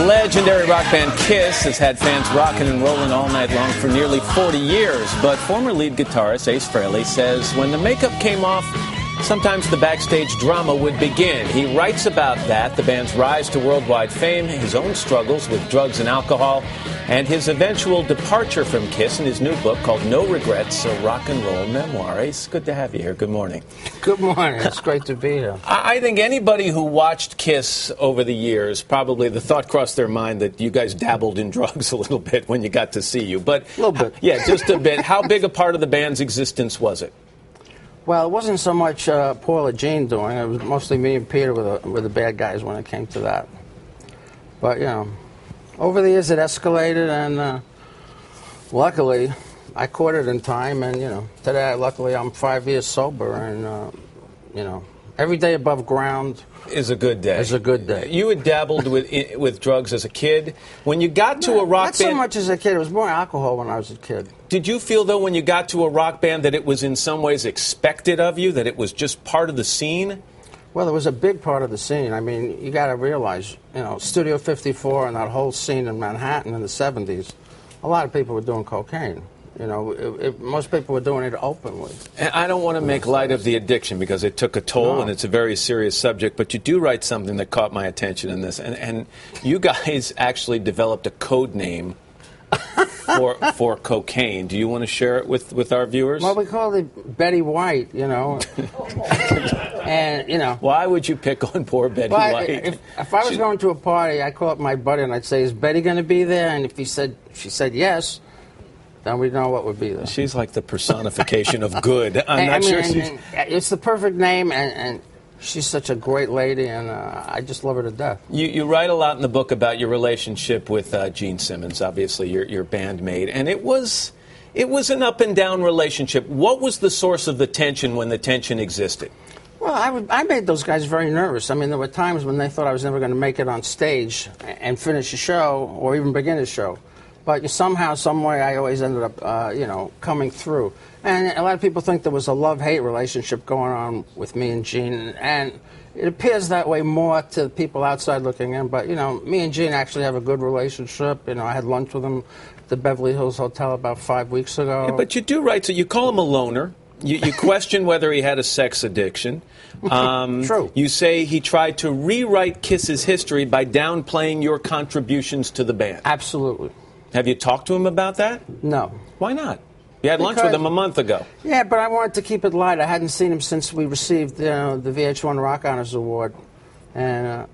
Legendary rock band Kiss has had fans rocking and rolling all night long for nearly 40 years. But former lead guitarist Ace Frehley says when the makeup came off, sometimes the backstage drama would begin. He writes about that, the band's rise to worldwide fame, his own struggles with drugs and alcohol, and his eventual departure from Kiss in his new book called No Regrets, a rock and roll memoir. Ace, good to have you here. Good morning. Good morning. It's great to be here. I think anybody who watched Kiss over the years, probably the thought crossed their mind that you guys dabbled in drugs a little bit when you got to see you. But a little bit. Yeah, just a bit. How big a part of the band's existence was it? Well, it wasn't so much Paul or Gene doing it. It was mostly me and Peter were the bad guys when it came to that. But, you know, over the years it escalated, and luckily I caught it in time. And, you know, today, luckily, I'm 5 years sober, and, you know, every day above ground is a good day. Is a good day. You had dabbled with drugs as a kid. When you got to a rock band... Not so much as a kid. It was more alcohol when I was a kid. Did you feel, though, when you got to a rock band that it was in some ways expected of you, that it was just part of the scene? Well, it was a big part of the scene. I mean, you got to realize, you know, Studio 54 and that whole scene in Manhattan in the 70s, a lot of people were doing cocaine. You know, most people were doing it openly. And I don't want to make light of the addiction because it took a toll and it's a very serious subject, but you do write something that caught my attention in this. And you guys actually developed a code name for cocaine. Do you want to share it with our viewers? Well, we called it Betty White, you know. And, you know. Why would you pick on poor Betty White? If I was going to a party, I'd call up my buddy and I'd say, is Betty going to be there? And if she said yes, then we know what would be there. She's like the personification of good. I'm not sure she's... It's the perfect name, and she's such a great lady, and I just love her to death. You write a lot in the book about your relationship with Gene Simmons, obviously your bandmate, and it was an up and down relationship. What was the source of the tension when the tension existed? Well, I made those guys very nervous. I mean, there were times when they thought I was never going to make it on stage and finish a show or even begin a show. But somehow, some way, I always ended up, you know, coming through. And a lot of people think there was a love-hate relationship going on with me and Gene, and it appears that way more to people outside looking in. But, you know, me and Gene actually have a good relationship. You know, I had lunch with him at the Beverly Hills Hotel about 5 weeks ago. Yeah, but you do write, so you call him a loner. You question whether he had a sex addiction. True. You say he tried to rewrite Kiss's history by downplaying your contributions to the band. Absolutely. Have you talked to him about that? No. Why not? You had lunch with him a month ago. Yeah, but I wanted to keep it light. I hadn't seen him since we received the VH1 Rock Honors Award. And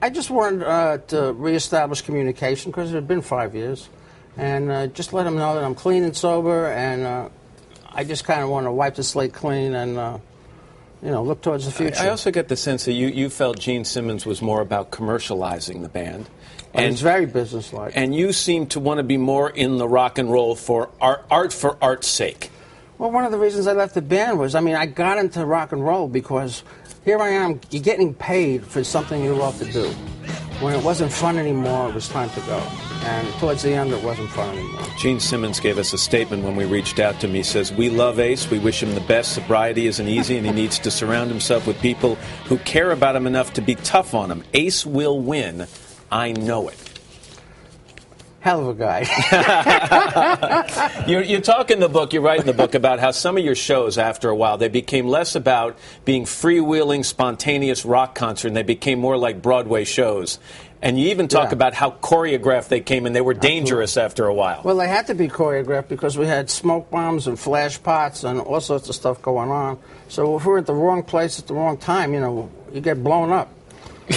I just wanted to reestablish communication because it had been 5 years. And just let him know that I'm clean and sober, and I just kind of want to wipe the slate clean and, you know, look towards the future. I also get the sense that you felt Gene Simmons was more about commercializing the band. And it's very businesslike. And you seem to want to be more in the rock and roll for art for art's sake. Well, one of the reasons I left the band was, I mean, I got into rock and roll because here I am, you're getting paid for something you love to do. When it wasn't fun anymore, it was time to go. And towards the end, it wasn't fun anymore. Gene Simmons gave us a statement when we reached out to him. He says, "We love Ace. We wish him the best. Sobriety isn't easy, and he needs to surround himself with people who care about him enough to be tough on him. Ace will win. I know it." Hell of a guy. You talk in the book, you write in the book about how some of your shows, after a while, they became less about being freewheeling, spontaneous rock concert, and they became more like Broadway shows. And you even talk about how choreographed they came, and they were dangerous after a while. Well, they had to be choreographed because we had smoke bombs and flash pots and all sorts of stuff going on. So if we're at the wrong place at the wrong time, you know, you get blown up.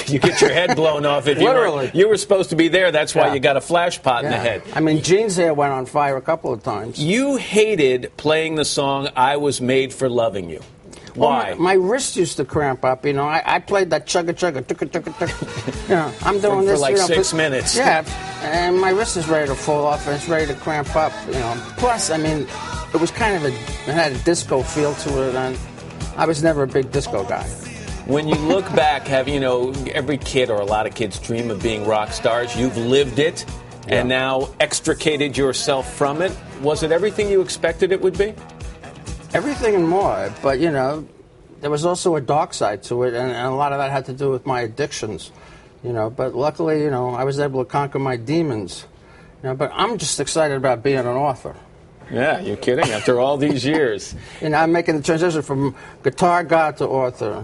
You get your head blown off if you were supposed to be there. That's why you got a flash pot in the head. I mean, Gene's hair went on fire a couple of times. You hated playing the song "I Was Made for Loving You." Why? Well, my wrist used to cramp up. You know, I played that chugga chugga chugga chugga chugga. You know, I'm doing this for like you know, 6 minutes. Yeah, and my wrist is ready to fall off, and it's ready to cramp up. You know, plus, I mean, it was kind of it had a disco feel to it, and I was never a big disco guy. When you look back, every kid or a lot of kids dream of being rock stars. You've lived it and now extricated yourself from it. Was it everything you expected it would be? Everything and more, but, you know, there was also a dark side to it, and a lot of that had to do with my addictions. But luckily, I was able to conquer my demons. But I'm just excited about being an author. Yeah, you're kidding. After all these years. I'm making the transition from guitar god to author,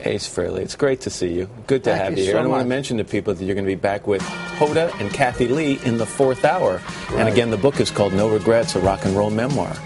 Ace Frehley, it's great to see you. Good to have you here. So I want to much. mention to people that you're going to be back with Hoda and Kathy Lee in the 4th hour. Right. And again, the book is called No Regrets, a rock and roll memoir.